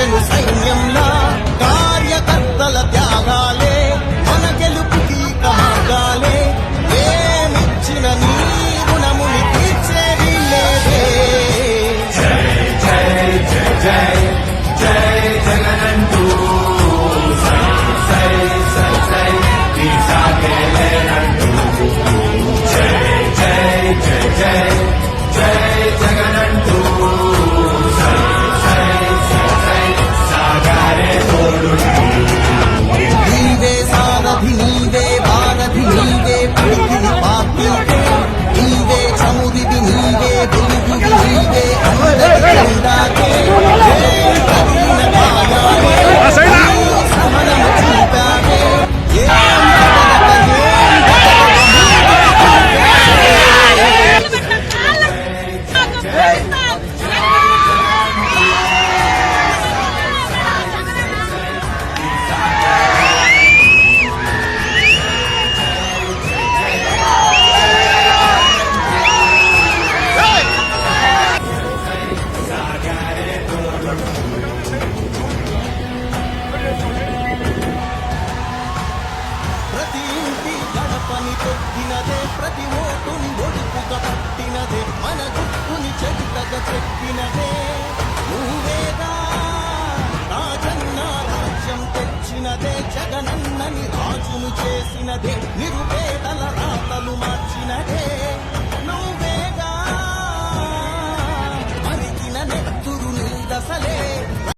వచ్చెను సైన్యంలా కార్యకర్తల త్యాగాలే మన గెలుపుకి మార్గాలే ఏమిచ్చిన నీ గుణముని తీర్చేది లేదే జై జై జై జై జై జగనంటూ సై సై సై సై తీసాగేలేనంటూ జై జై జై జై జై జగనంటూ సై సై సై సై సాగారే తోడుంటూ నీవే సారథి నీవే వారధి నీవే పడికిలి పార్టీకే నీవే చమురిది నీవే వెలుగుది నీవే అందరి చెందాకే కదిలిన కాయాలే సహనము చూపాకే ప్రతి ఇంటి గడపని తొక్కినదే ప్రతి ఓటుని ఒడుపుగా పట్టినదే మన గుట్టుని చెడుతగా చెక్కినదే నువ్వేగా రాజన్న రాజ్యం తెచ్చినదే జగనన్నని రాజును చేసినదే నిరుపేదల రాతలు మార్చినదే